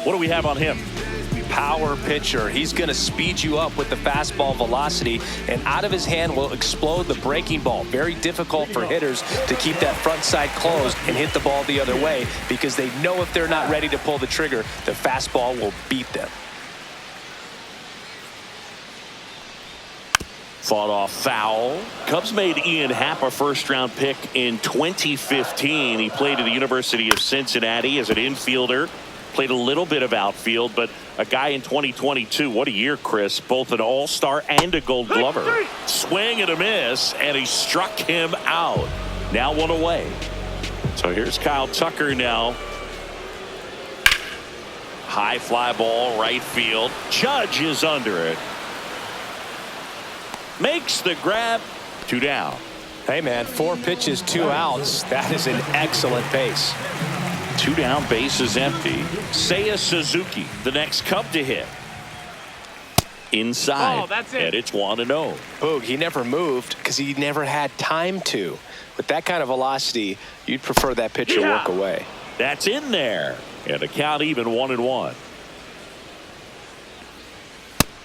What do we have on him? Power pitcher. He's going to speed you up with the fastball velocity, and out of his hand will explode the breaking ball. Very difficult for hitters to keep that front side closed and hit the ball the other way, because they know if they're not ready to pull the trigger, the fastball will beat them. Fought off foul. Cubs made Ian Happ a first-round pick in 2015. He played at the University of Cincinnati as an infielder. Played a little bit of outfield, but a guy in 2022. What a year, Chris. Both an all-star and a gold glover. Swing and a miss, and he struck him out. Now one away. So here's Kyle Tucker now. High fly ball, right field. Judge is under it. Makes the grab. 2 down. Hey, man, 4 pitches, 2 outs. That is an excellent pace. 2 down, bases empty. Seiya Suzuki, the next Cub to hit. Inside. Oh, that's it. And it's 1-0. Boog, he never moved because he never had time to. With that kind of velocity, you'd prefer that pitcher work away. That's in there. And a count even 1-1.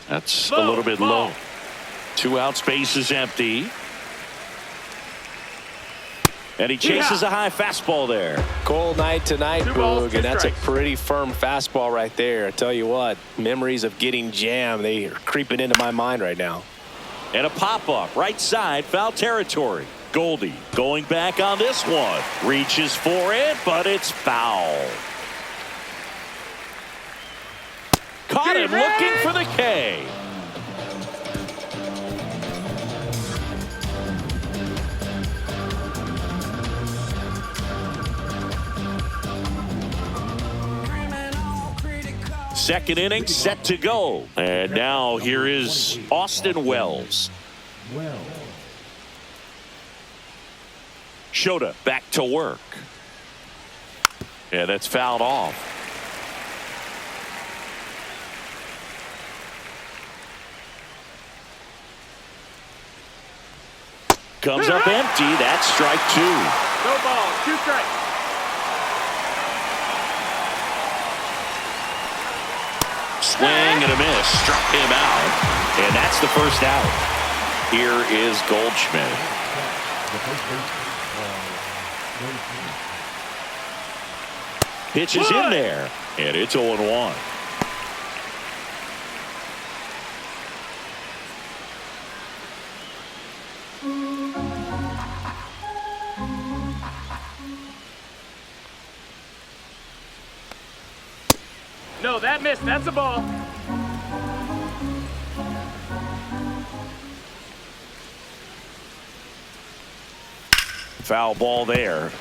That's a little bit low. 2 outs, bases empty. And he chases a high fastball there. Cold night tonight, Boog, and that's a pretty firm fastball right there. I tell you what, memories of getting jammed, they are creeping into my mind right now. And a pop-up, right side, foul territory. Goldie going back on this one. Reaches for it, but it's foul. Caught him looking for the K. Second inning set to go. And now here is Austin Wells. Shota back to work. Yeah, that's fouled off. Comes up empty. That's strike 2. No ball. 2 strikes. Swing and a miss. Struck him out. And that's the first out. Here is Goldschmidt. Pitch is in there. And it's 0-1. No, that missed. That's a ball. Foul ball there.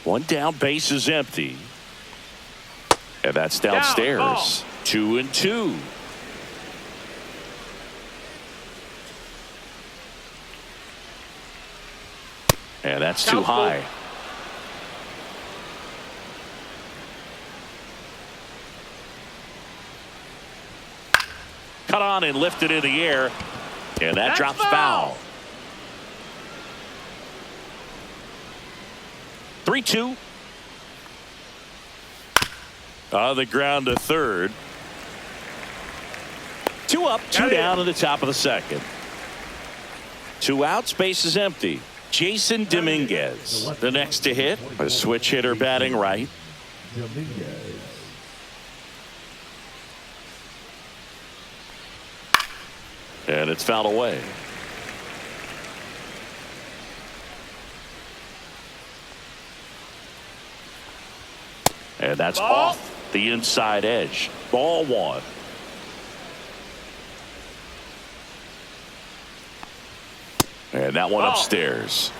One down, base is empty. And that's downstairs. 2-2. And that's too high. Cut on and lifted in the air. And that drops foul. 3-2. On the ground to third. 2 up, 2 down in the top of the second. 2 outs, base is empty. Jason Dominguez, the next to hit. A switch hitter batting right. And it's fouled away. And that's off the inside edge. Ball 1. And that one upstairs.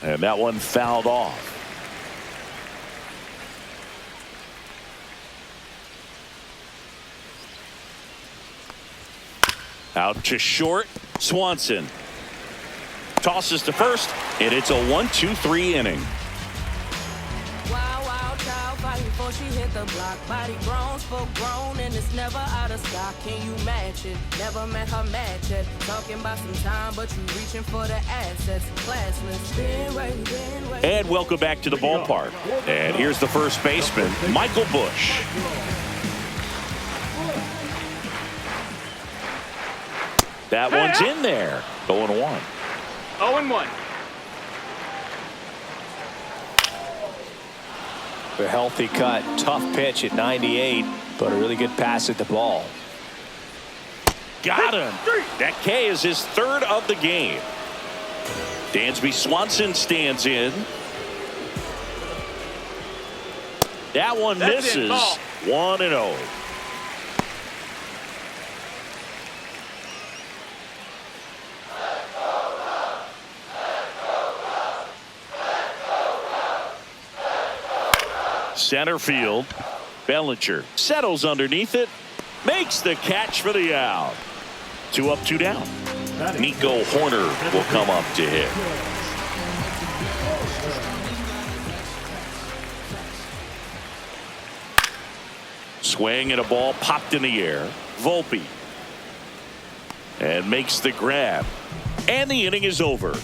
And that one fouled off. Out to short. Swanson tosses to first, and it's a 1-2-3 inning. Wild, wild child fighting for before she hit the block. Body grown, full grown, and it's never out of stock. Can you match it? Never met her match it. Talking about some time, but you reaching for the assets. Classless. Been waiting. And welcome back to the ballpark. And here's the first baseman, Michael Bush. That one's in there. 0-1. 0-1. A healthy cut, tough pitch at 98, but a really good pass at the ball. Got him. That K is his third of the game. Dansby Swanson stands in. That one misses. 1-0. Center field. Bellinger settles underneath it. Makes the catch for the out. 2 up, 2 down. Nico Horner will come up to hit. Swing and a ball popped in the air. Volpe. And makes the grab. And the inning is over.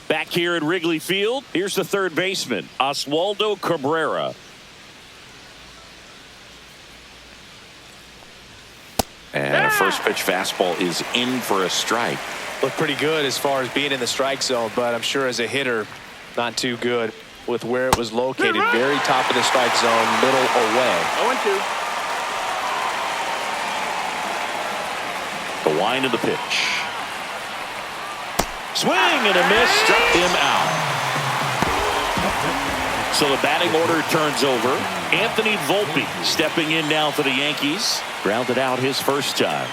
Back here at Wrigley Field, here's the third baseman, Oswaldo Cabrera. And a first pitch fastball is in for a strike. Looked pretty good as far as being in the strike zone, but I'm sure as a hitter, not too good with where it was located. Very top of the strike zone, middle away. 0-2. The wind of the pitch. Swing and a miss, struck him out. So the batting order turns over. Anthony Volpe stepping in now for the Yankees. Grounded out his first time.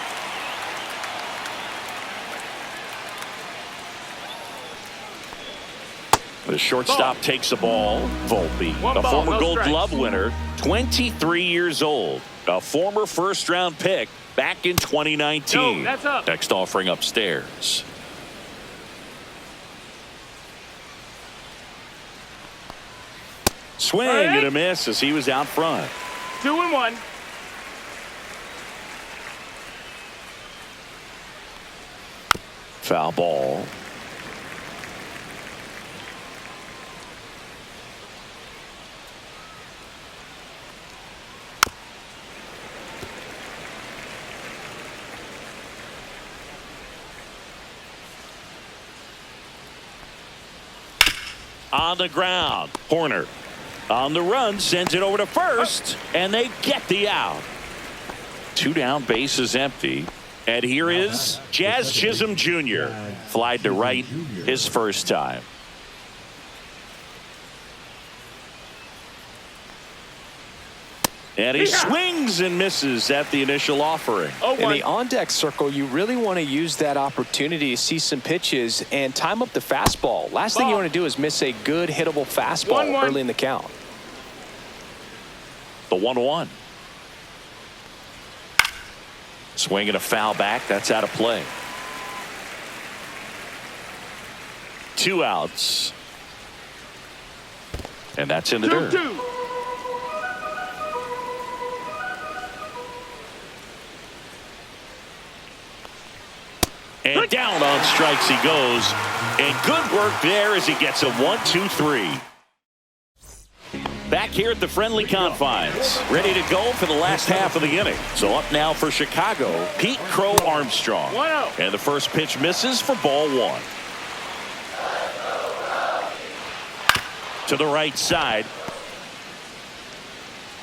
The shortstop takes the ball. Volpe, a former Gold Glove winner, 23 years old. A former first-round pick back in 2019. No, that's up. Next offering upstairs. Swing and a miss as he was out front. 2-1. Foul ball. On the ground, Horner on the run, sends it over to first, and they get the out. 2 down, bases empty. And here is Jazz Chisholm Jr. Flied to right his first time. And he swings and misses at the initial offering. In the on-deck circle, you really want to use that opportunity to see some pitches and time up the fastball. Last thing you want to do is miss a good hittable fastball early in the count. The 1-1. Swing and a foul back. That's out of play. 2 outs. And that's in the dirt. 2-2. And down on strikes he goes. And good work there as he gets a 1-2-3. Back here at the friendly confines, ready to go for the last half of the inning. So up now for Chicago, Pete Crow Armstrong. 1-0. And the first pitch misses for ball 1. To the right side.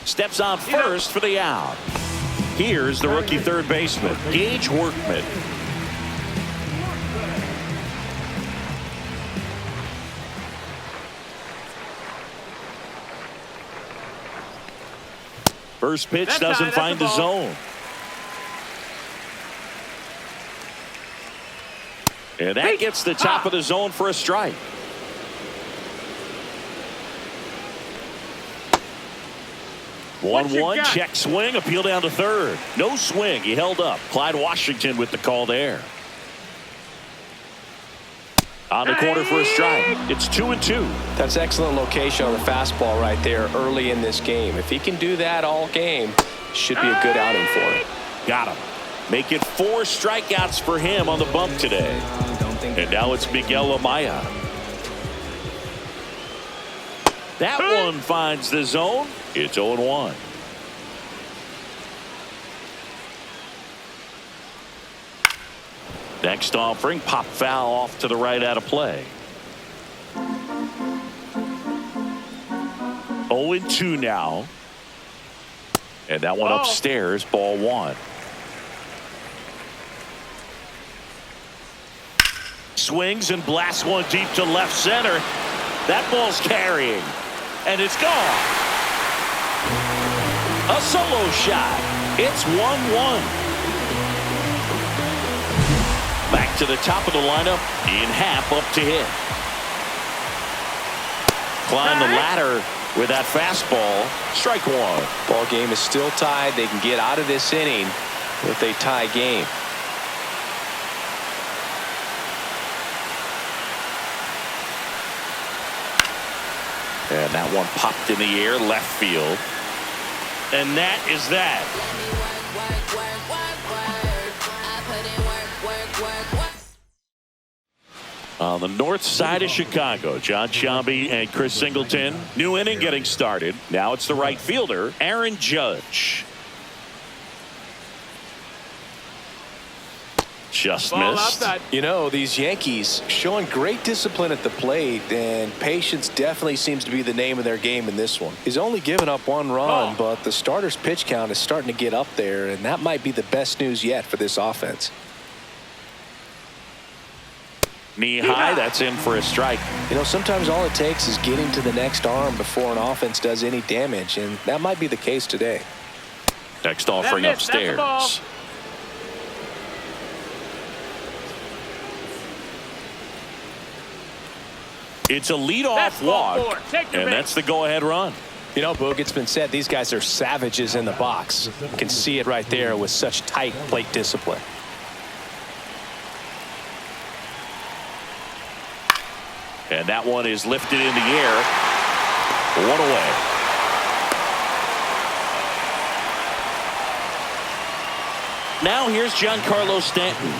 Steps on first for the out. Here's the rookie third baseman, Gage Workman. First pitch doesn't find the zone. And that gets the top of the zone for a strike. One check swing, appeal down to third. No swing, he held up. Clyde Washington with the call there. On the corner for a strike. It's 2-2. That's excellent location on the fastball right there early in this game. If he can do that all game, should be a good outing for him. Got him. Make it 4 strikeouts for him on the bump today. And now it's Miguel Amaya. That one finds the zone. It's 0-1. Next offering, pop foul off to the right out of play. 0-2 now. And that one upstairs, ball 1. Swings and blasts one deep to left center. That ball's carrying. And it's gone. A solo shot. It's 1-1. Back to the top of the lineup. In half up to hit. Climb the ladder with that fastball. Strike 1. Ball game is still tied. They can get out of this inning with a tie game. And that one popped in the air, left field. And that is that. On the north side of Chicago, John Sciambi and Chris Singleton. New inning getting started. Now it's the right fielder, Aaron Judge. Just missed. You know, these Yankees showing great discipline at the plate, and patience definitely seems to be the name of their game in this one. He's only given up 1 run, but the starter's pitch count is starting to get up there, and that might be the best news yet for this offense. Knee high, that's in for a strike. You know, sometimes all it takes is getting to the next arm before an offense does any damage, and that might be the case today. Next offering upstairs. It's a leadoff walk, and that's the go-ahead run. You know, Boog, it's been said these guys are savages in the box. You can see it right there with such tight plate discipline. And that one is lifted in the air. 1 away. Now here's Giancarlo Stanton.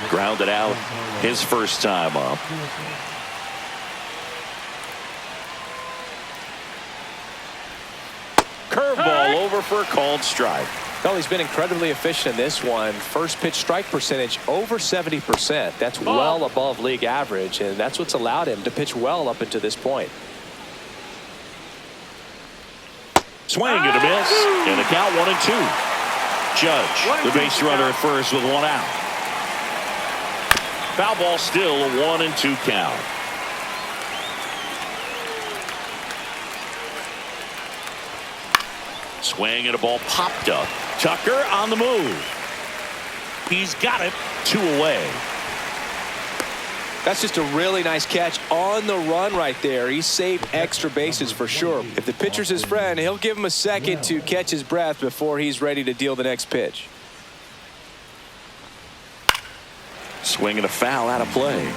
Grounded out his first time up. Curveball over for a called strike. Well, he's been incredibly efficient in this one. First pitch strike percentage over 70%. That's well above league average, and that's what's allowed him to pitch well up until this point. Swing and a miss, and the count 1-2. Judge, the base runner at first with 1 out. Foul ball, still a 1-2 count. Swing and a ball popped up. Tucker on the move. He's got it. 2 away. That's just a really nice catch on the run right there. He saved extra bases for sure. If the pitcher's his friend, he'll give him a second to catch his breath before he's ready to deal the next pitch. Swing and a foul out of play.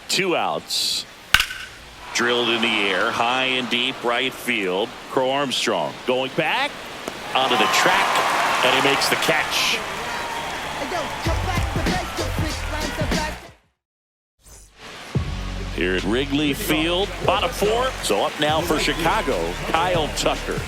2 outs. Drilled in the air, high and deep right field. Crow Armstrong going back onto the track, and he makes the catch. Here at Wrigley Field, bottom 4. So up now for Chicago, Kyle Tucker.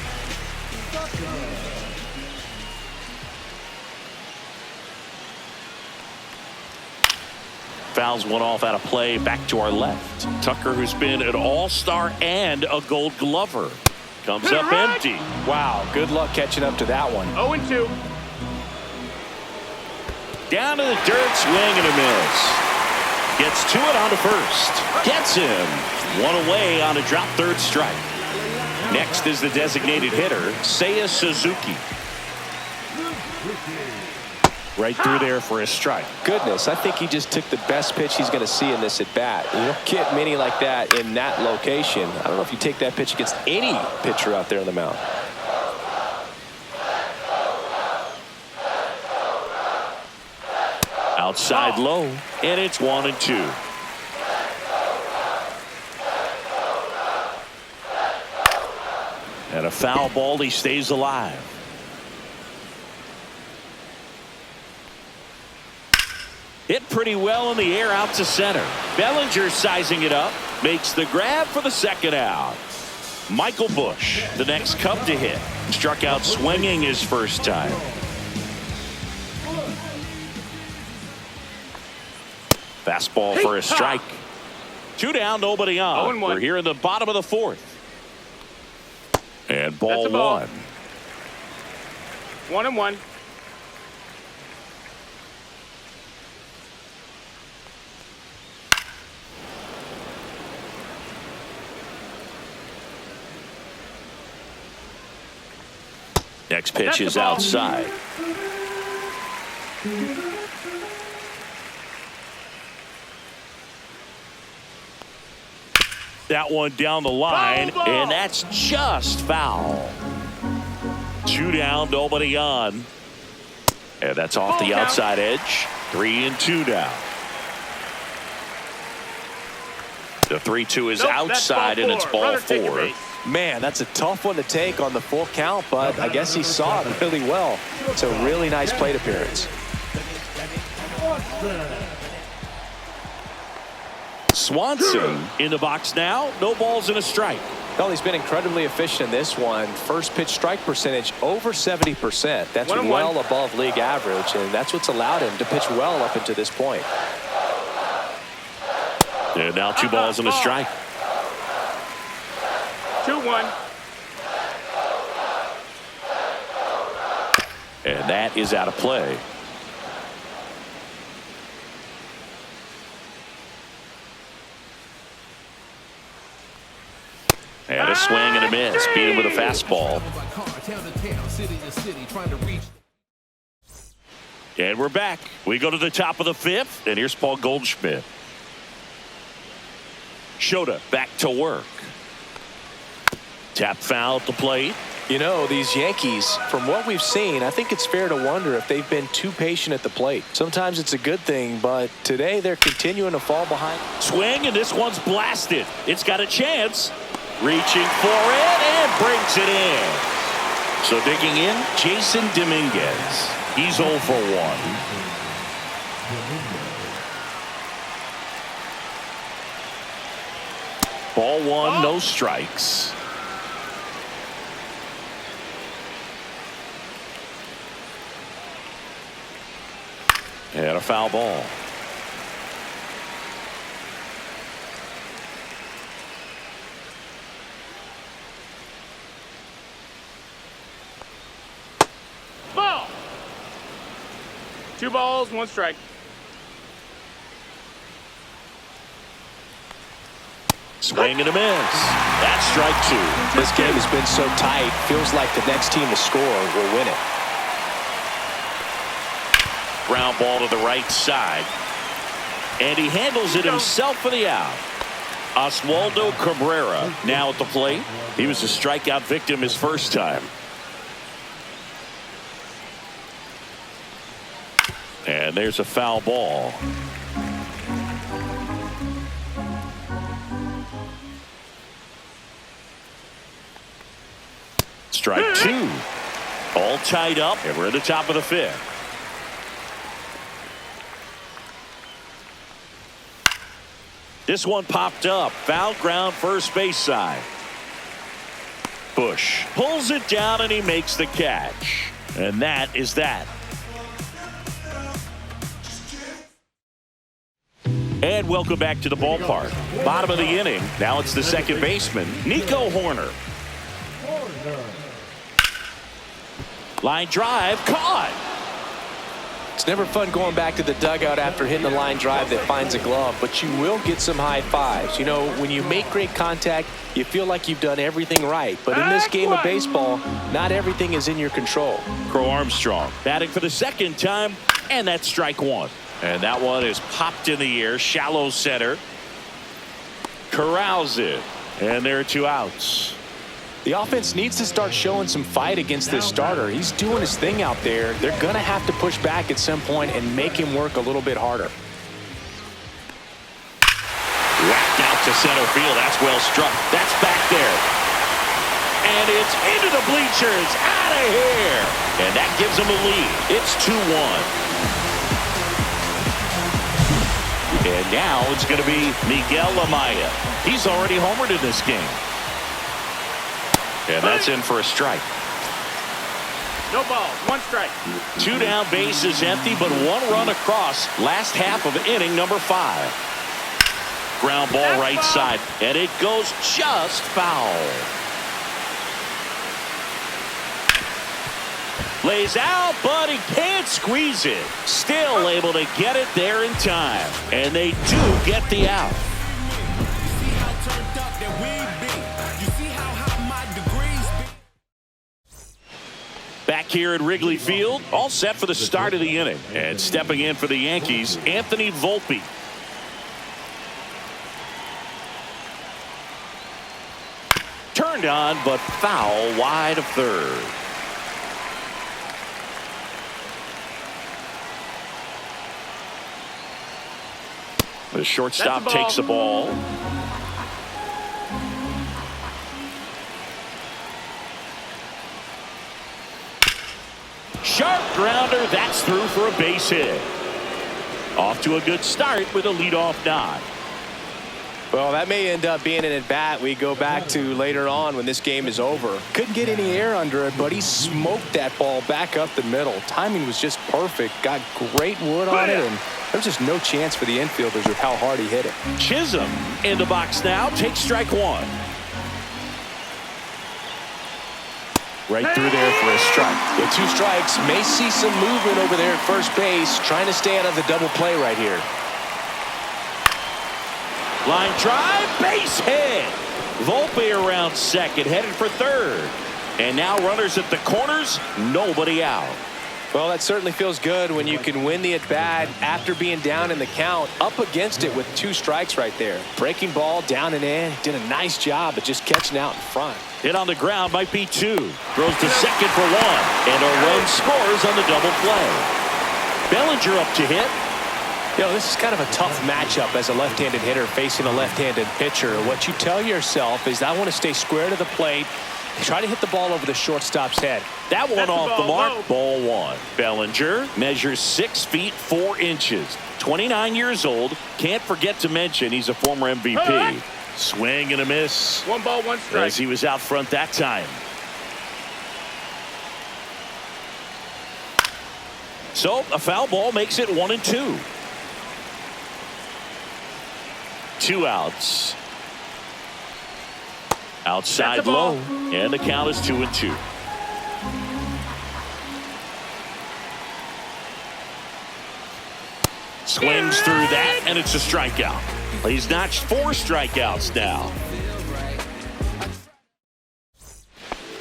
Fouls one off out of play, back to our left. Tucker, who's been an all-star and a Gold Glover, comes up empty. Wow, good luck catching up to that one. 0-2. Down to the dirt, swing and a miss. Gets to it on to first. Gets him. 1 away on a drop third strike. Next is the designated hitter, Seiya Suzuki. Right through there for a strike. Goodness, I think he just took the best pitch he's going to see in this at bat. You don't get many like that in that location. I don't know if you take that pitch against any pitcher out there on the mound. Outside low, and it's 1-2. And a foul ball, he stays alive. Hit pretty well in the air out to center. Bellinger sizing it up, makes the grab for the second out. Michael Busch, the next Cub to hit, struck out swinging his first time. Fastball for a strike. 2 down, nobody on. We're here in the bottom of the 4th. And ball 1. 1-1. Next pitch is outside. That one down the line, and that's just foul. 2 down, nobody on. And that's off the outside edge. 3-2 now. The 3-2 is outside, and it's ball 4. Man, that's a tough one to take on the full count, but I guess he saw it really well. It's a really nice plate appearance. Swanson in the box now. No balls and a strike. Well, he's been incredibly efficient in this one. First pitch strike percentage over 70%. That's well above league average, and that's what's allowed him to pitch well up until this point. And now 2 balls and a strike. 2-1. And that is out of play. And a swing and a miss. Beat him with a fastball. And we're back. We go to the top of the 5th, and here's Paul Goldschmidt. Shota back to work. Tap foul at the plate. You know, these Yankees, from what we've seen, I think it's fair to wonder if they've been too patient at the plate. Sometimes it's a good thing, but today they're continuing to fall behind. Swing, and this one's blasted. It's got a chance. Reaching for it and brings it in. So digging in, Jason Dominguez. He's 0 for 1. Ball 1, no strikes. And a foul ball. Ball. 2 balls, 1 strike. Swing and a miss. That's strike 2. This game has been so tight. Feels like the next team to score will win it. Ground ball to the right side. And he handles it himself for the out. Oswaldo Cabrera now at the plate. He was a strikeout victim his first time. And there's a foul ball. Strike 2. All tied up, and we're at the top of the 5th. This one popped up. Foul ground, first base side. Busch pulls it down, and he makes the catch. And that is that. And welcome back to the ballpark. Bottom of the inning. Now it's the second baseman, Nico Hoerner. Line drive, caught. It's never fun going back to the dugout after hitting a line drive that finds a glove, but you will get some high fives. You know, when you make great contact, you feel like you've done everything right. But in this game of baseball, not everything is in your control. Crow Armstrong batting for the second time, and that's strike 1. And that one is popped in the air, shallow center. Corrals it, and there are 2 outs. The offense needs to start showing some fight against this starter. He's doing his thing out there. They're going to have to push back at some point and make him work a little bit harder. Whacked out to center field. That's well struck. That's back there. And it's into the bleachers. Out of here. And that gives them a lead. It's 2-1. And now it's going to be Miguel Amaya. He's already homered in this game. And that's in for a strike. No ball, 1 strike. 2 down, bases empty, but 1 run across. Last half of inning number 5. Ground ball That's right foul. side, and it goes just foul. Lays out, but he can't squeeze it. Still able to get it there in time. And they do get the out. Back here at Wrigley Field, all set for the start of the inning. And stepping in for the Yankees, Anthony Volpe. Turned on, but foul wide of third. The shortstop takes the ball. Sharp grounder, that's through for a base hit. Off to a good start with a leadoff nod. Well, that may end up being an at-bat we go back to later on when this game is over. Couldn't get any air under it, but he smoked that ball back up the middle. Timing was just perfect. Got great wood on it, and there's just no chance for the infielders with how hard he hit it. Chisholm in the box now, takes strike 1. Right through there for a strike. With 2 strikes, may see some movement over there at first base, trying to stay out of the double play right here. Line drive, base hit. Volpe around second, headed for third. And now runners at the corners, nobody out. Well, that certainly feels good when you can win the at-bat after being down in the count, up against it with 2 strikes right there. Breaking ball down and in. Did a nice job of just catching out in front. Hit on the ground might be 2. Throws to second for 1. And a run scores on the double play. Bellinger up to hit. You know, this is kind of a tough matchup as a left-handed hitter facing a left-handed pitcher. What you tell yourself is, I want to stay square to the plate, try to hit the ball over the shortstop's head. That one off the mark. Low. Ball 1. Bellinger measures 6 feet 4 inches. 29 years old. Can't forget to mention he's a former MVP. Hey. Swing and a miss. 1 ball, 1 strike. As he was out front that time. So a foul ball makes it 1-2. 2 outs. Outside low, and the count is 2-2. Swings through that, and it's a strikeout. He's notched 4 strikeouts now.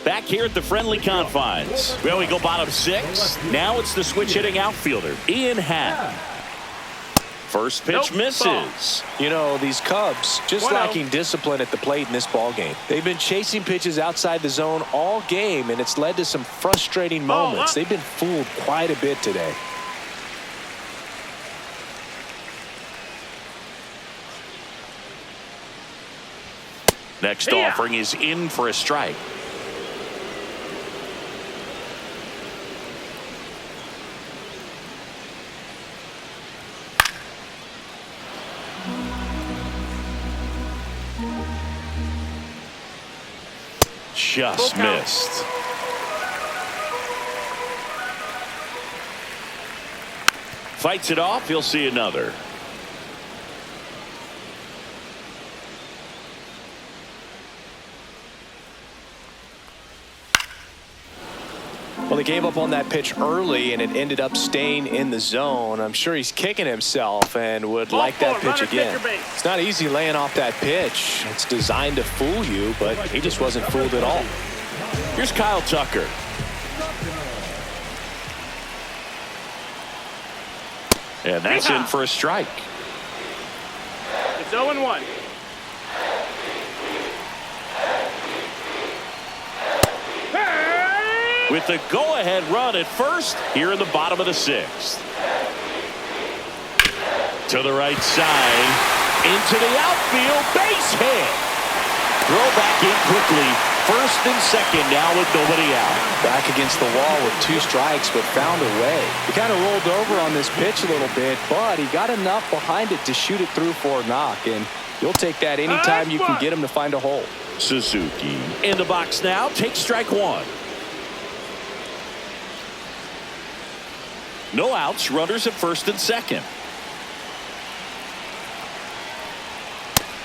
Back here at the friendly confines. Well, we go bottom 6. Now it's the switch hitting outfielder, Ian Happ. First pitch misses. You know, these Cubs just 1-0. lacking discipline at the plate in this ball game. They've been chasing pitches outside the zone all game, and it's led to some frustrating moments. They've been fooled quite a bit today. Next offering is in for a strike. Just missed. Fights it off. He'll see another. Well, they gave up on that pitch early, and it ended up staying in the zone. I'm sure he's kicking himself and would like that pitch again. It's not easy laying off that pitch. It's designed to fool you, but he just wasn't fooled at all. Here's Kyle Tucker. And that's in for a strike. It's 0-1. with the go-ahead run at first here in the bottom of the sixth. To the right side, into the outfield, base hit. Throw back in quickly. First and second now with nobody out. Back against the wall with 2 strikes, but found a way. He kind of rolled over on this pitch a little bit, but he got enough behind it to shoot it through for a knock, and you'll take that anytime you can get him to find a hole. Suzuki in the box now. Takes strike 1. No outs. Runners at first and second.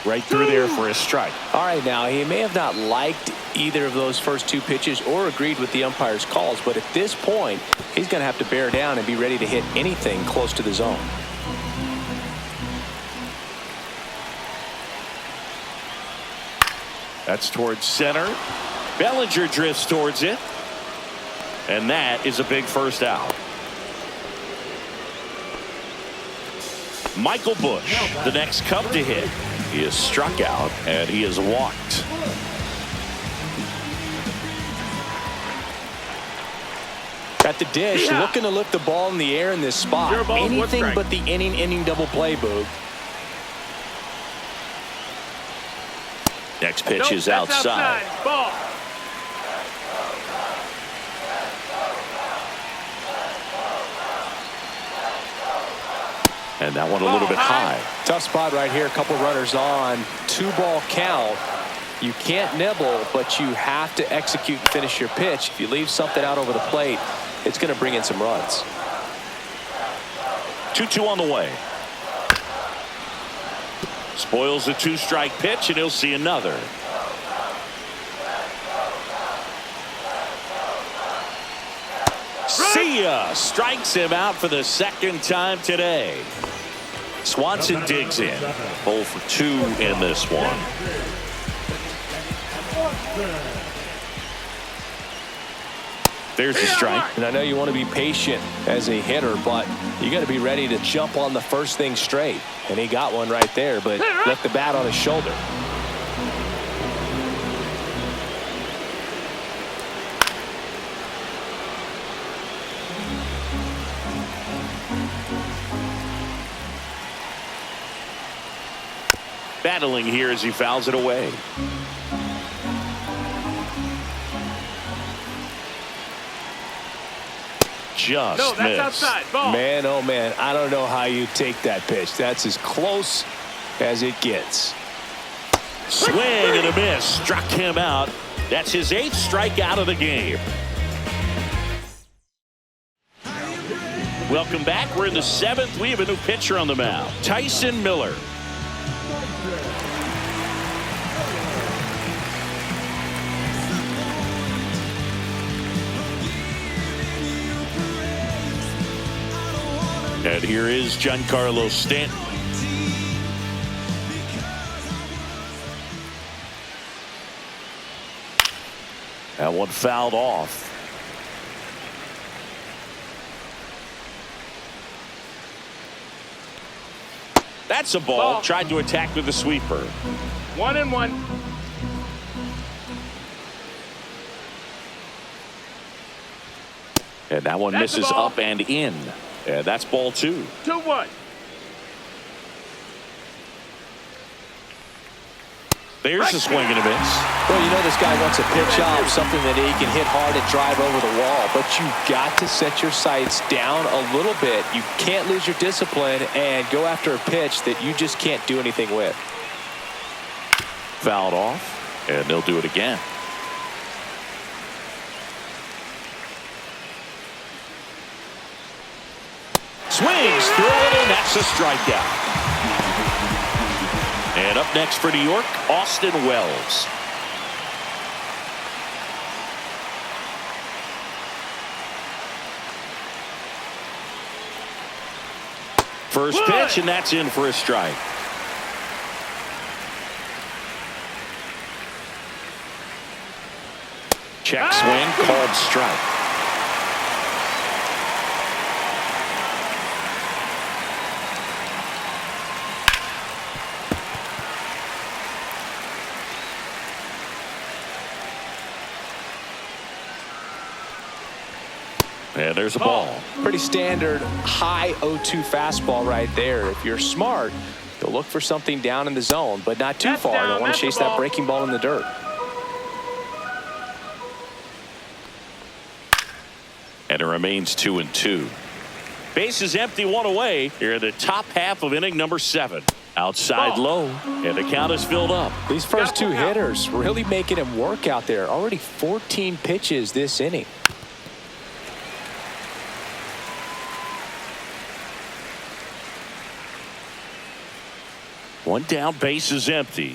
Right through there for a strike. All right, now he may have not liked either of those first 2 pitches or agreed with the umpire's calls, but at this point, he's going to have to bear down and be ready to hit anything close to the zone. That's towards center. Bellinger drifts towards it. And that is a big first out. Michael Busch, the next Cub to hit. He is struck out and he is walked. At the dish, looking to lift the ball in the air in this spot. Anything but the inning double play, Boog. Next pitch is outside. Ball. And that one a little bit high. Tough spot right here. A couple runners on. 2-ball count. You can't nibble, but you have to execute and finish your pitch. If you leave something out over the plate, it's going to bring in some runs. 2-2 on the way. Spoils the 2-strike pitch, and he'll see another. See ya! Strikes him out for the second time today. Swanson digs in. 0 for 2 in this one. There's the strike. And I know you want to be patient as a hitter, but you got to be ready to jump on the first thing straight. And he got one right there, but left the bat on his shoulder. Battling here as he fouls it away. Just no, that's missed. outside. Ball. Man, oh man, I don't know how you take that pitch. That's as close as it gets. Swing and a miss. Struck him out. That's his 8th strikeout of the game. Welcome back. We're in the 7th. We have a new pitcher on the mound. Tyson Miller. And here is Giancarlo Stanton. That one fouled off. That's a ball. Tried to attack with a sweeper. 1-1. And that one misses up and in. And that's ball 2. 2-1. There's a swing and a miss. Well, you know this guy wants a pitch off, something that he can hit hard and drive over the wall. But you've got to set your sights down a little bit. You can't lose your discipline and go after a pitch that you just can't do anything with. Fouled off, and they'll do it again. Swings through it, and that's a strikeout. And up next for New York, Austin Wells. First pitch, and that's in for a strike. Check swing, called strike. And there's a ball. Pretty standard high 0-2 fastball right there. If you're smart, you'll look for something down in the zone, but not too far. Don't want to chase that breaking ball in the dirt. And it remains 2-2. Base is empty, one away. Here in the top half of inning number 7. Outside low, and the count is filled up. These first two hitters really making him work out there. Already 14 pitches this inning. One down, base is empty.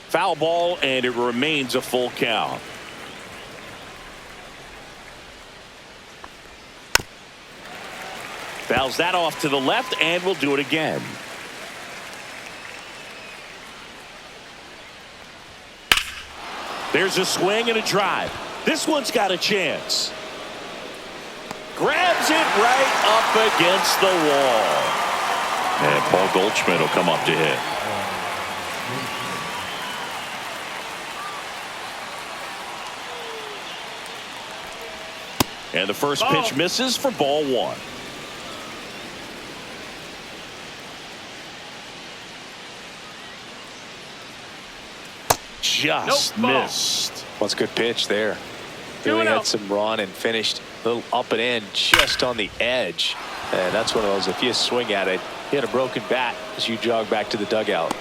Foul ball, and it remains a full count. Fouls that off to the left, and we'll do it again. There's a swing and a drive. This one's got a chance. Grabs it right up against the wall. And Paul Goldschmidt will come up to hit. And the first pitch misses for ball 1. Just missed. What's a good pitch there? Really had some run and finished a little up and in just on the edge. And that's one of those, if you swing at it, you hit a broken bat as you jog back to the dugout.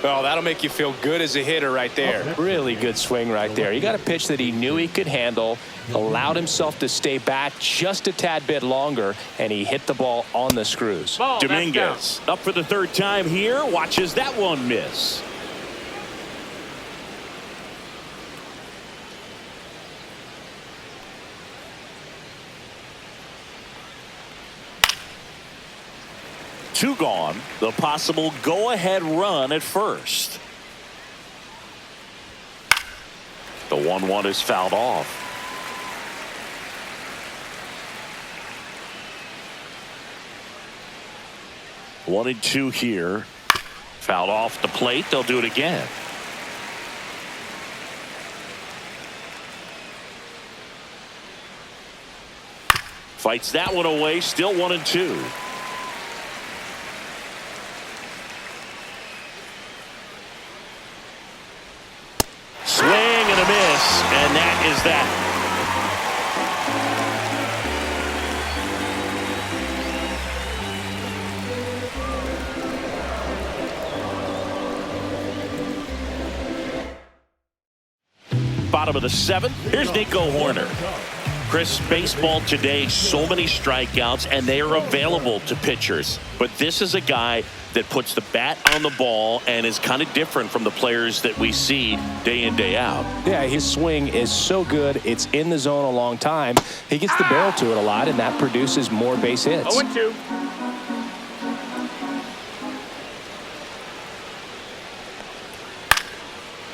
Oh, that'll make you feel good as a hitter right there. Really good swing right there. He got a pitch that he knew he could handle, allowed himself to stay back just a tad bit longer, and he hit the ball on the screws. Dominguez up for the third time here, watches that one miss. Two gone. The possible go-ahead run at first. The 1-1 is fouled off. One and two here. Fouled off the plate. They'll do it again. Fights that one away. Still 1-2. Swing and a miss, and that is that. Bottom of the 7th. Here's Nico Horner. Chris, baseball today, so many strikeouts, and they are available to pitchers. But this is a guy that puts the bat on the ball and is kind of different from the players that we see day in, day out. Yeah, his swing is so good. It's in the zone a long time. He gets the barrel to it a lot, and that produces more base hits. 0-2.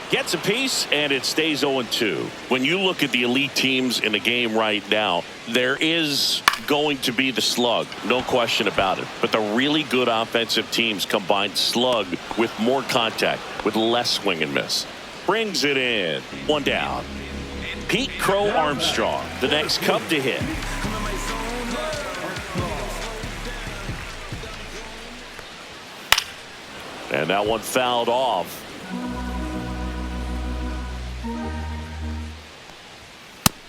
Gets a piece, and it stays 0-2. When you look at the elite teams in the game right now, there is going to be the slug, no question about it. But the really good offensive teams combine slug with more contact, with less swing and miss. Brings it in. One down. Pete Crow Armstrong, the next Cub to hit. And that one fouled off.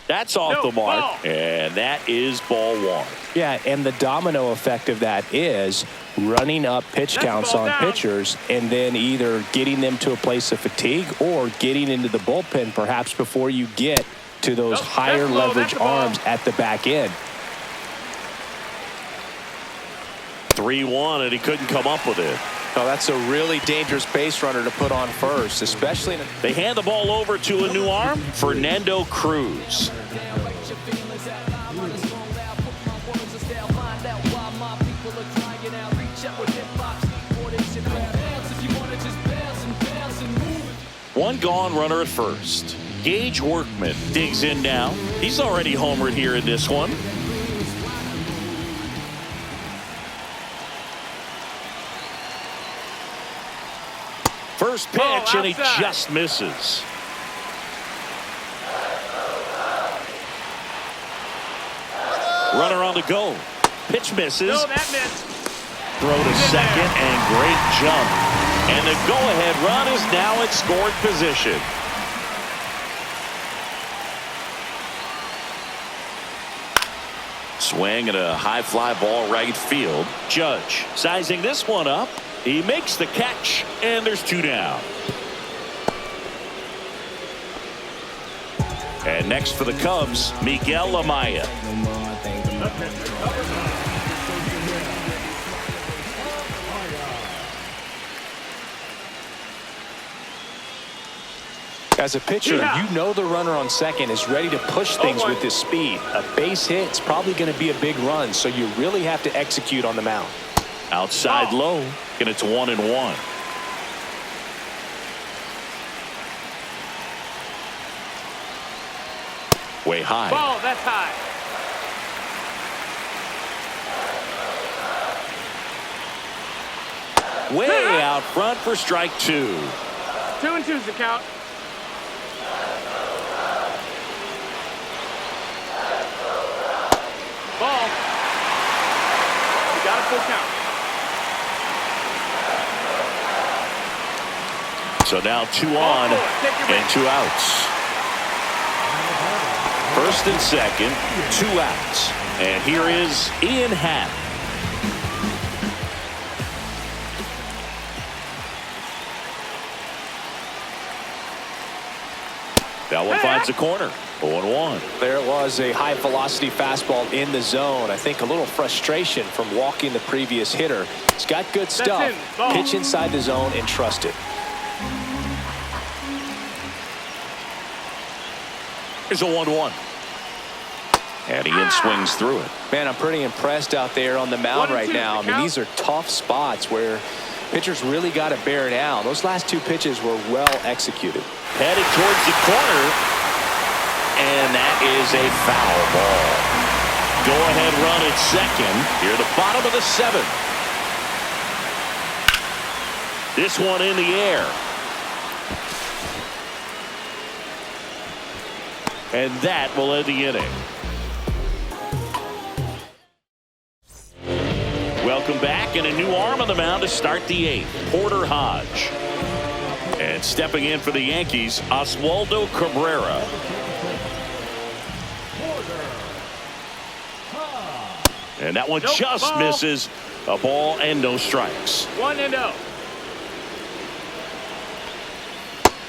That's off the mark, and that is ball 1. Yeah, and the domino effect of that is running up pitch counts on pitchers and then either getting them to a place of fatigue or getting into the bullpen perhaps before you get to those higher leverage arms at the back end. 3-1, and he couldn't come up with it. Oh, that's a really dangerous base runner to put on first, especially in They hand the ball over to a new arm, Fernando Cruz. One gone, runner at first. Gage Workman digs in now. He's already homered here in this one. First pitch, and he just misses. Runner on the go. Pitch misses. No, that missed. Throw to second and great jump. And the go-ahead run is now in scoring position. Swing at a high fly ball right field. Judge sizing this one up. He makes the catch, and there's 2 down. And next for the Cubs, Miguel Amaya. As a pitcher, you know the runner on second is ready to push things with his speed. A base hit's probably going to be a big run, so you really have to execute on the mound. Outside low, and it's 1-1. Way high. Ball, that's high. Way out front for strike 2. 2-2's the count. Ball. You got a full count. So now 2 on and 2 outs. First and second, 2 outs. And here is Ian Happ. That one finds the corner. 0-1. There it was, a high velocity fastball in the zone. I think a little frustration from walking the previous hitter. It's got good stuff. Pitch inside the zone and trust it. Here's a 1-1. And Ian swings through it. Man, I'm pretty impressed out there on the mound right now. I mean, these are tough spots where pitchers really got to bear down. Those last 2 pitches were well executed. Headed towards the corner. And that is a foul ball. Go-ahead run at second. Here at the bottom of the 7th. This one in the air. And that will end the inning. Welcome back, and a new arm on the mound to start the 8th. Porter Hodge. And stepping in for the Yankees, Oswaldo Cabrera. And that one just misses. A ball and no strikes. 1-0.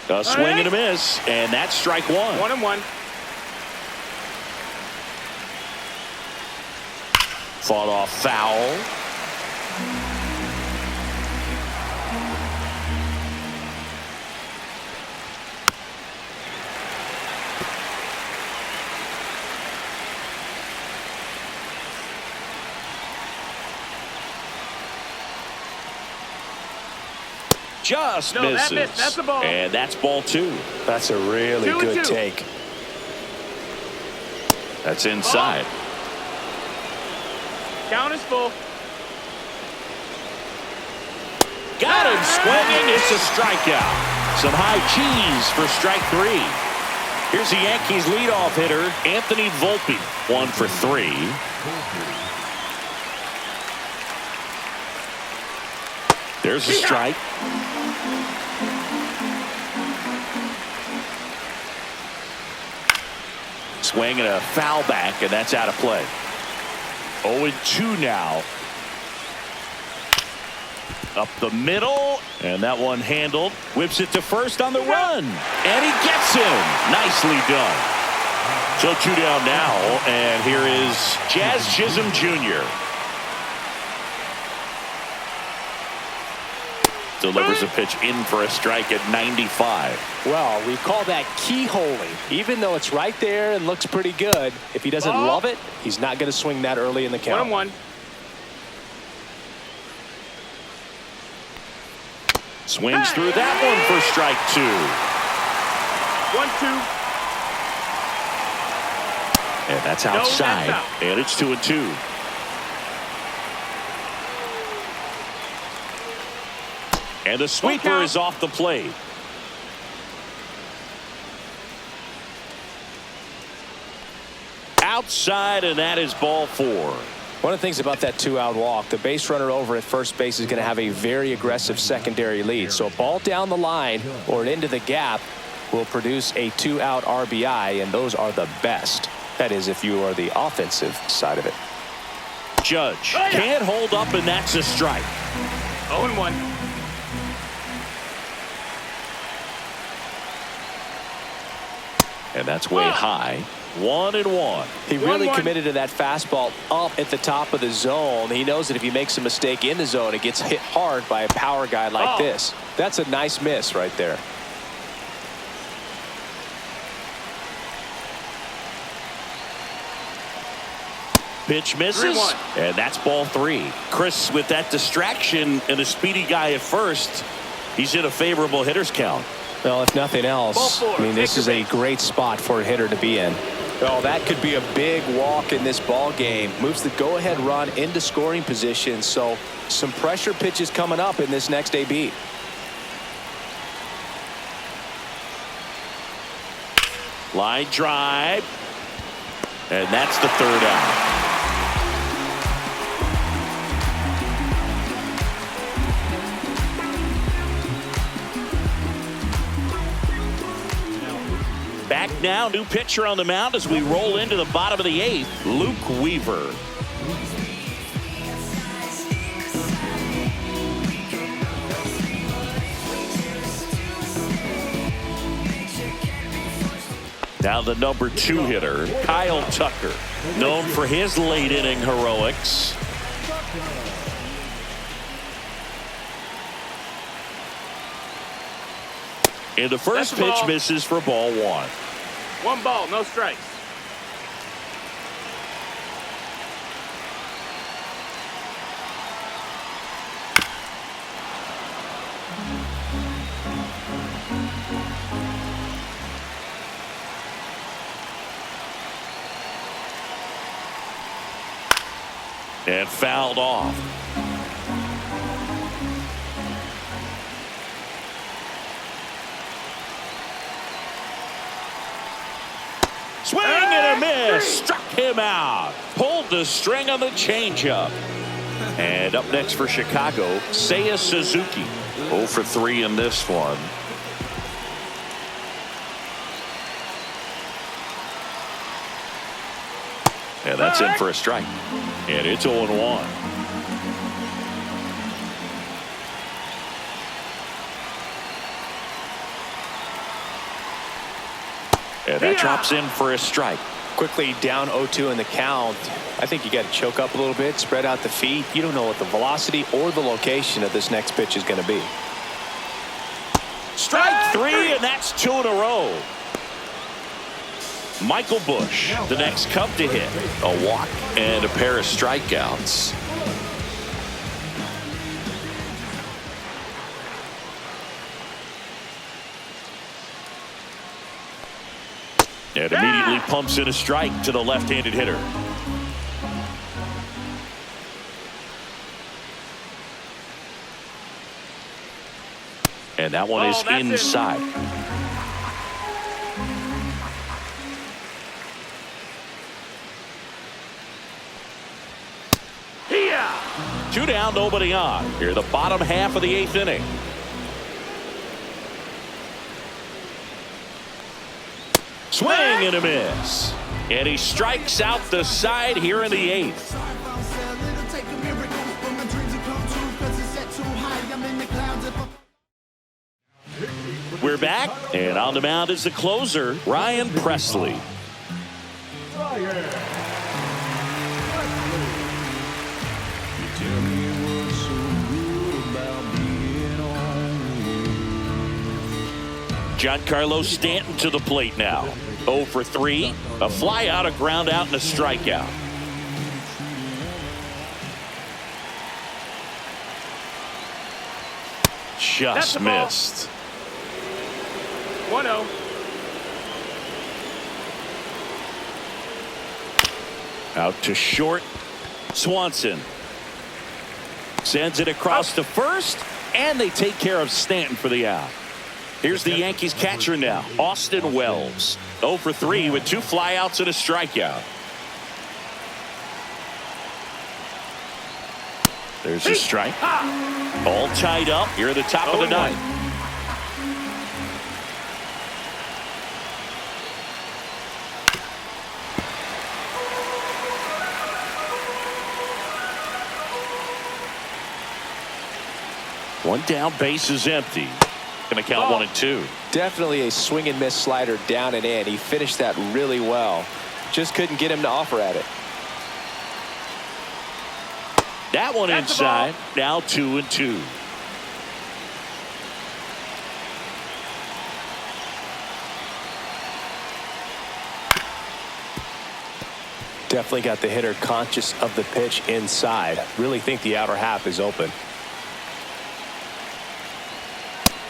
A swing and a miss, and that's strike 1. 1-1. Fought off foul. Just misses. That missed. That's a ball. And that's ball 2. That's a really good take. That's inside. Count is full. Got him swinging. It's a strikeout. Some high cheese for strike 3. Here's the Yankees leadoff hitter, Anthony Volpe. 1 for 3. There's a strike. Swing and a foul back, and that's out of play. 0-2 now. Up the middle, and that one handled. Whips it to first on the run, and he gets him. Nicely done. So 2 down now, and here is Jazz Chisholm Jr. Delivers a pitch in for a strike at 95. Well, we call that keyholing. Even though it's right there and looks pretty good, if he doesn't love it, he's not going to swing that early in the count. 1-1. Swings through that one for strike 2. 1-2. And that's outside. And it's 2-2. And the sweeper is off the plate. outside, and that is ball 4. One of the things about that 2-out walk, the base runner over at first base is going to have a very aggressive secondary lead. So a ball down the line or into the gap will produce a 2-out RBI, and those are the best. That is, if you are the offensive side of it. Judge can't hold up, and that's a strike. 0-1. And that's way high. 1-1. He really committed to that fastball up at the top of the zone. He knows that if he makes a mistake in the zone, it gets hit hard by a power guy like this. That's a nice miss right there. Pitch misses, and that's ball 3. Chris, with that distraction and a speedy guy at first, he's in a favorable hitter's count. Well, if nothing else, I mean, this is a great spot for a hitter to be in. Oh, that could be a big walk in this ball game. Moves the go-ahead run into scoring position. So some pressure pitches coming up in this next AB. Line drive, and that's the 3rd out. Back now, new pitcher on the mound as we roll into the bottom of the 8th, Luke Weaver. Now the number 2 hitter, Kyle Tucker, known for his late inning heroics. And the first pitch misses for ball 1. 1 ball, no strikes. And fouled off. Swing and a miss. Struck him out. Pulled the string on the changeup. And up next for Chicago, Seiya Suzuki. 0 for 3 in this one. And that's in for a strike. And it's 0-1. And that drops in for a strike. Quickly down 0-2 in the count. I think you got to choke up a little bit, spread out the feet. You don't know what the velocity or the location of this next pitch is going to be. Strike 3, and that's 2 in a row. Michael Busch, the next Cub to hit. A walk and a pair of strikeouts. And immediately pumps in a strike to the left-handed hitter. And that one is inside. Two down, nobody on. Here, the bottom half of the 8th inning. Swing and a miss. And he strikes out the side here in the 8th. We're back, and on the mound is the closer, Ryan Presley. Giancarlo Stanton to the plate now. 0 for 3. A fly out, a ground out, and a strikeout. Just missed. 1-0. Out to short. Swanson sends it across to first, and they take care of Stanton for the out. Here's the Yankees catcher now, Austin Wells. 0 for 3 with 2 flyouts and a strikeout. There's a strike. All tied up here at the top of the ninth. One down, base is empty. Going to count 1 and 2. Definitely a swing and miss slider down and in. He finished that really well. Just couldn't get him to offer at it. That one inside. Now 2 and 2. Definitely got the hitter conscious of the pitch inside. Really think the outer half is open.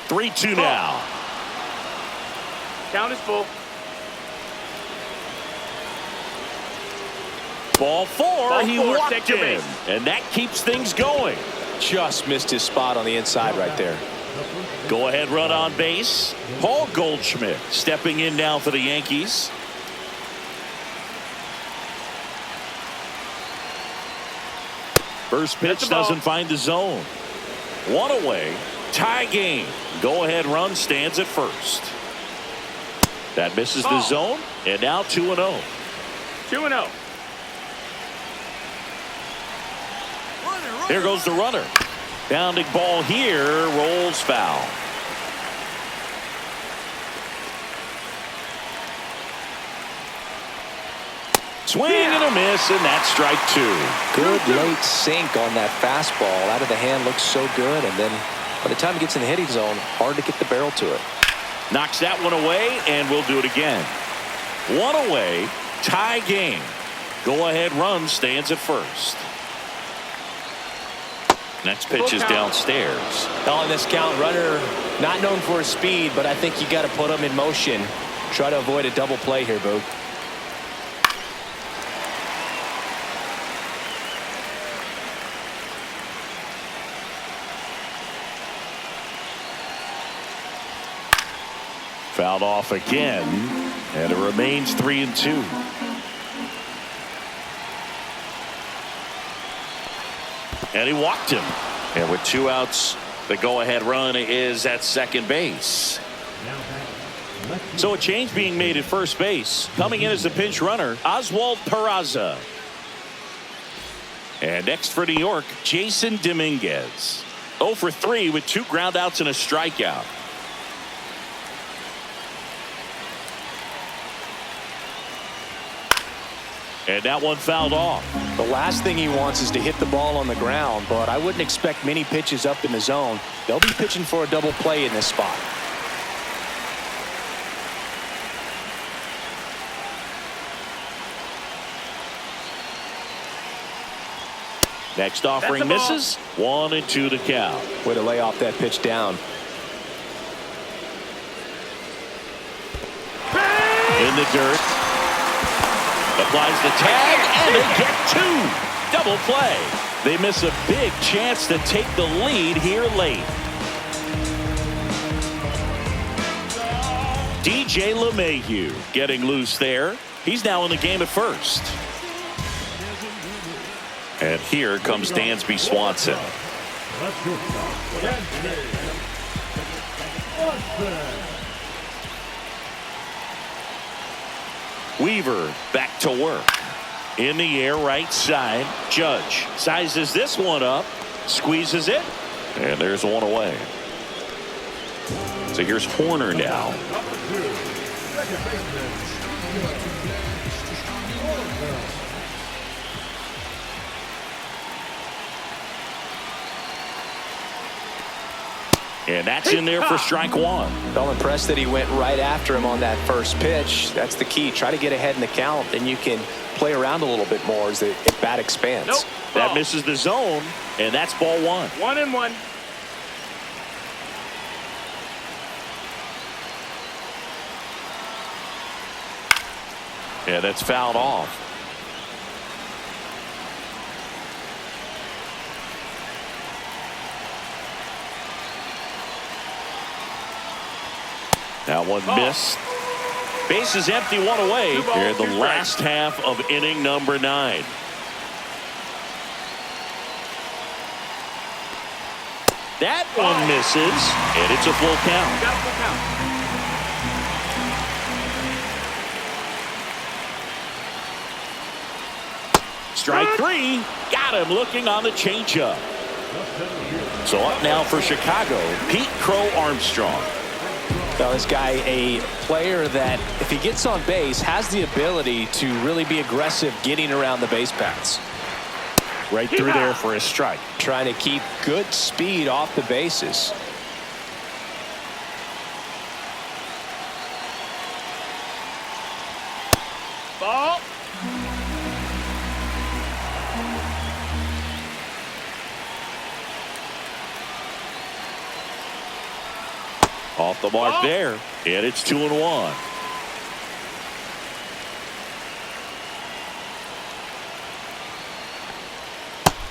3-2 now. Count is full. Ball 4. Ball He 4, walked take your in. base. And that keeps things going. Just missed his spot on the inside right there. Go ahead run on base. Paul Goldschmidt stepping in now for the Yankees. First pitch doesn't find the zone. 1 away. Tie game. Go ahead run stands at first. That misses the zone. And now 2 and 0. 2 and 0. Here goes the runner. Bounding ball here. Rolls foul. Swing and a miss, and that's strike 2. Good late sink on that fastball. Out of the hand, looks so good, and then by the time it gets in the hitting zone, hard to get the barrel to it. Knocks that one away, and we'll do it again. 1 away, tie game. Go ahead run stands at first. Next pitch is downstairs. On this count, runner not known for his speed, but I think you got to put him in motion. Try to avoid a double play here, Boo. Fouled off again, and it remains 3 and 2. And he walked him. And with 2 outs, the go-ahead run is at second base. So a change being made at first base. Coming in as the pinch runner, Oswald Peraza. And next for New York, Jason Dominguez. 0 for 3 with 2 groundouts and a strikeout. And that one fouled off. The last thing he wants is to hit the ball on the ground, but I wouldn't expect many pitches up in the zone. They'll be pitching for a double play in this spot. Next offering misses. 1 and 2 to count. Way to lay off that pitch down. In the dirt. Applies the tag, and they get 2. Double play. They miss a big chance to take the lead here late. DJ LeMahieu getting loose there. He's now in the game at first. And here comes Dansby Swanson. Weaver back to work. In the air, right side. Judge sizes this one up, squeezes it, and there's 1 away. So here's Horner now. And that's in there for strike 1. Felt impressed that he went right after him on that first pitch. That's the key. Try to get ahead in the count, then you can play around a little bit more as the bat expands. Nope. That misses the zone, and that's ball 1. 1 and 1. Yeah, that's fouled off. That one missed. Base is empty, 1 away. Here in the last half of inning number 9. That one misses, and it's a full count. Got a full count. Strike three. Got him looking on the changeup. So up now for Chicago, Pete Crow Armstrong. Well, this guy, a player that, if he gets on base, has the ability to really be aggressive getting around the base paths. Right through there for a strike. Trying to keep good speed off the bases. Ball. Off the mark there, and it's 2-1.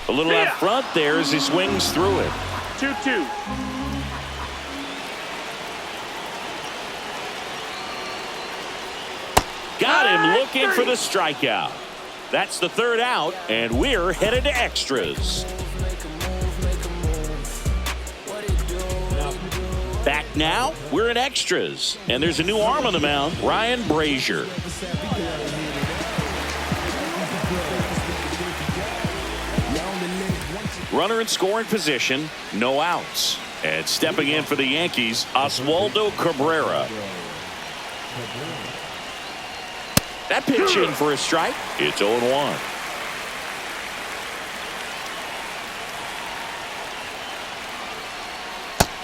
A little out front there as he swings through it. 2-2. Got him looking for the strikeout. That's the third out, and we're headed to extras. Back now, we're in extras, and there's a new arm on the mound, Ryan Brazier. Runner in scoring position, no outs. And stepping in for the Yankees, Oswaldo Cabrera. That pitch in for a strike. It's 0-1.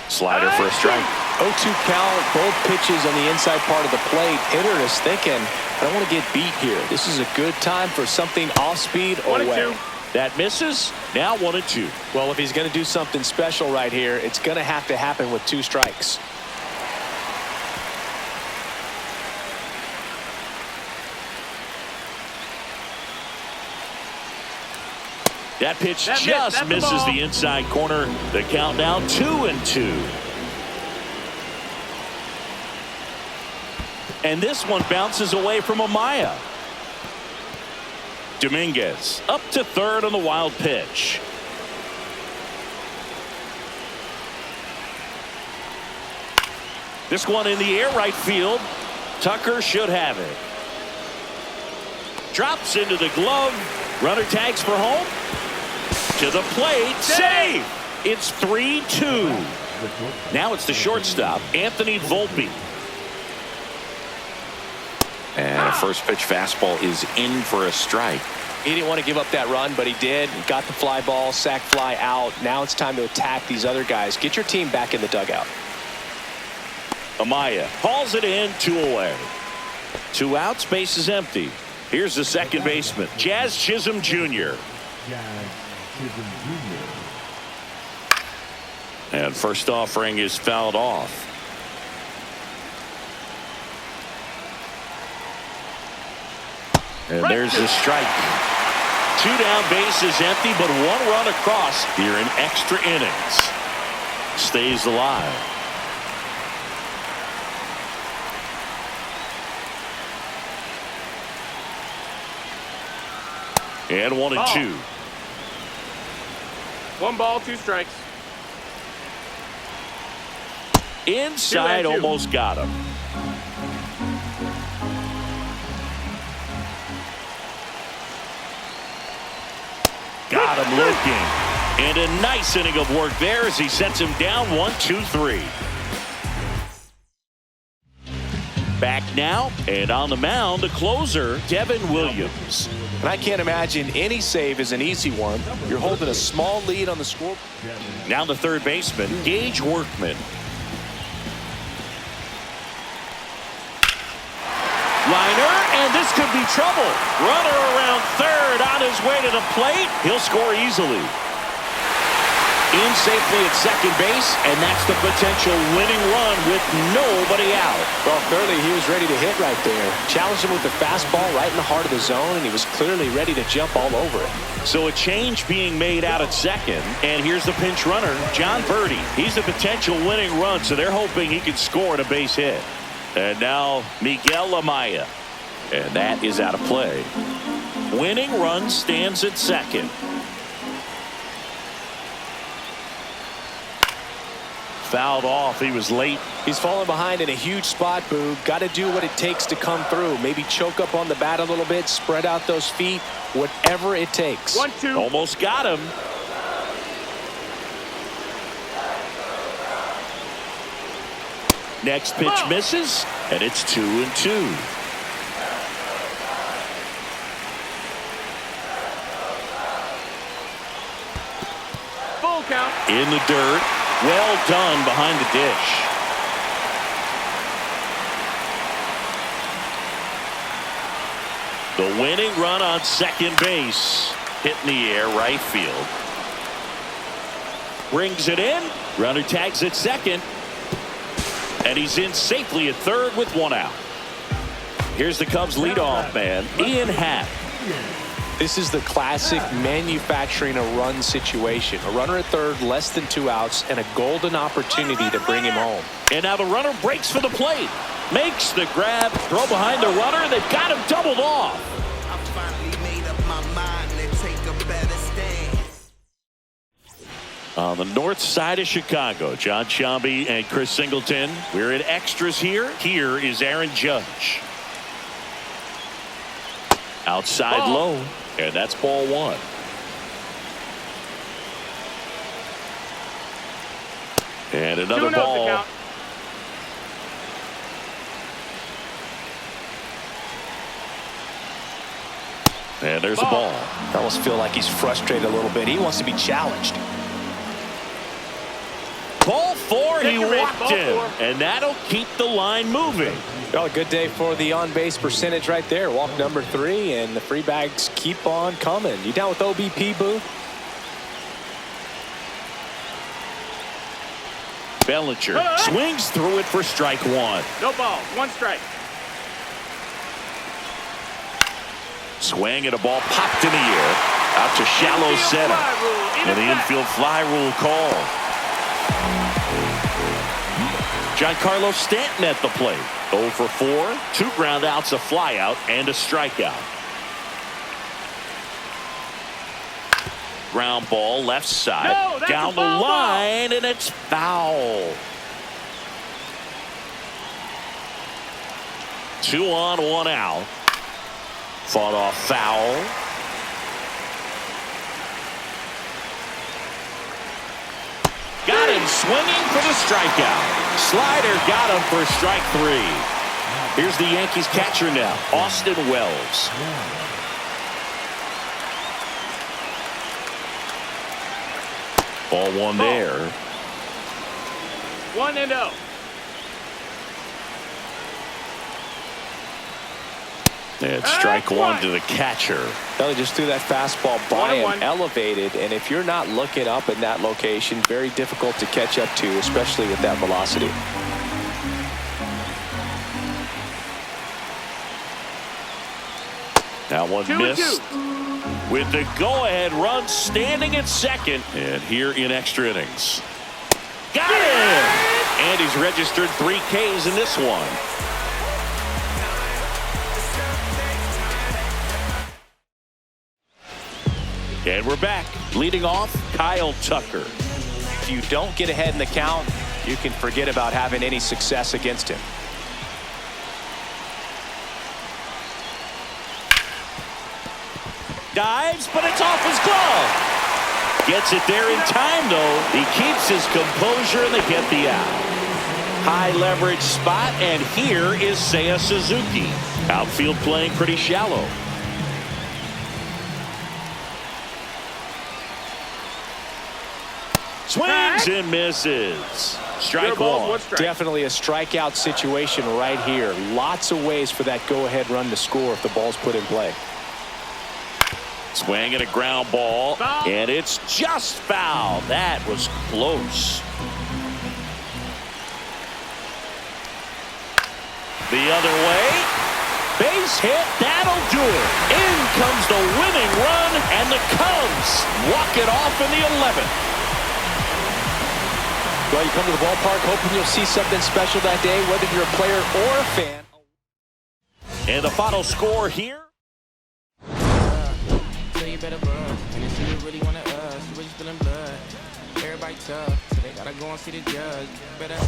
Slider for a strike. 0-2 count, both pitches on the inside part of the plate. Hitter is thinking, I don't want to get beat here. This is a good time for something off speed or away. That misses. Now 1-2. Well, if he's going to do something special right here, it's going to have to happen with 2 strikes. That pitch just misses the inside corner. The count now 2-2. And this one bounces away from Amaya. Dominguez up to third on the wild pitch. This one in the air right field. Tucker should have it. Drops into the glove. Runner tags for home. To the plate. Save. It's 3-2. Now it's the shortstop, Anthony Volpe. And a first pitch fastball is in for a strike. He didn't want to give up that run, but he did. He got the fly ball, sac fly out. Now it's time to attack these other guys. Get your team back in the dugout. Amaya hauls it in, 2 away. 2 outs, base is empty. Here's the second baseman, Jazz Chisholm Jr. And first offering is fouled off. And there's the strike. 2 down, base is empty, but 1 run across here in extra innings. Stays alive. And 1-2. 1 ball, 2 strikes. Inside, almost got him. Got him looking. And a nice inning of work there as he sets him down 1-2-3. Back now, and on the mound, the closer, Devin Williams. And I can't imagine any save is an easy one. You're holding a small lead on the score. Now the third baseman, Gage Workman. Liner, and this could be trouble. Runner around third on his way to the plate. He'll score easily. In safely at second base, and that's the potential winning run with nobody out. Well, clearly he was ready to hit right there. Challenged him with the fastball right in the heart of the zone, and he was clearly ready to jump all over it. So a change being made out at second, and here's the pinch runner, John Birdie. He's the potential winning run, so they're hoping he can score at a base hit. And now Miguel Amaya, and that is out of play. Winning run stands at second. fouled off. He was late. He's falling behind in a huge spot, Boo. Got to do what it takes to come through. Maybe choke up on the bat a little bit, spread out those feet, whatever it takes. 1-2. Almost got him. Next pitch misses, and it's 2-2. Full count. In the dirt. Well done behind the dish. The winning run on second base. Hit in the air, right field. Brings it in. Runner tags at second. And he's in safely at third with one out. Here's the Cubs leadoff man, Ian Happ. This is the classic manufacturing a run situation. A runner at third, less than 2 outs, and a golden opportunity to bring him home. And now the runner breaks for the plate. Makes the grab, throw behind the runner. They've got him doubled off. I finally made up my mind to take a better stance. On the north side of Chicago, John Sciambi and Chris Singleton. We're at extras here. Here is Aaron Judge. Outside low, and that's ball one. And another ball. And there's a ball. I almost feel like he's frustrated a little bit. He wants to be challenged. Ball four, he walked ball him. four. And that'll keep the line moving. Well, a good day for the on-base percentage right there. Walk number 3, and the free bags keep on coming. You down with OBP, Boo? Bellinger swings through it for strike one. No ball. 1 strike. Swing and a ball popped in the air. Out to shallow center. And the infield fly rule call. Giancarlo Stanton at the plate. 0 for 4. 2 ground outs, a fly out, and a strikeout. Ground ball left side. No, that's down a the foul line, and it's foul. 2 on, 1 out. Fought off foul. Got him swinging for the strikeout. Slider got him for strike 3. Here's the Yankees catcher now, Austin Wells. Ball one there. 1-0. And strike one to the catcher. They just threw that fastball by him, 1-1. elevated, and if you're not looking up in that location, very difficult to catch up to, especially with that velocity. That one 2-2. missed. With the go-ahead run standing at second. And here in extra innings. Got him! And he's registered 3 Ks in this one. And we're back. Leading off, Kyle Tucker. If you don't get ahead in the count, you can forget about having any success against him. Dives, but it's off his glove. Gets it there in time, though. He keeps his composure, and they get the out. High leverage spot, and here is Seiya Suzuki. Outfield playing pretty shallow. Swings and misses. Strike one. Definitely a strikeout situation right here. Lots of ways for that go-ahead run to score if the ball's put in play. Swing and a ground ball, and it's just foul. That was close. The other way. Base hit, that'll do it. In comes the winning run, and the Cubs walk it off in the 11th. Well, you come to the ballpark hoping you'll see something special that day, whether you're a player or a fan. And the final score here. So you better bug. And if you really wanna you really spilling blood. Everybody tough. They gotta go and see the judge. Better.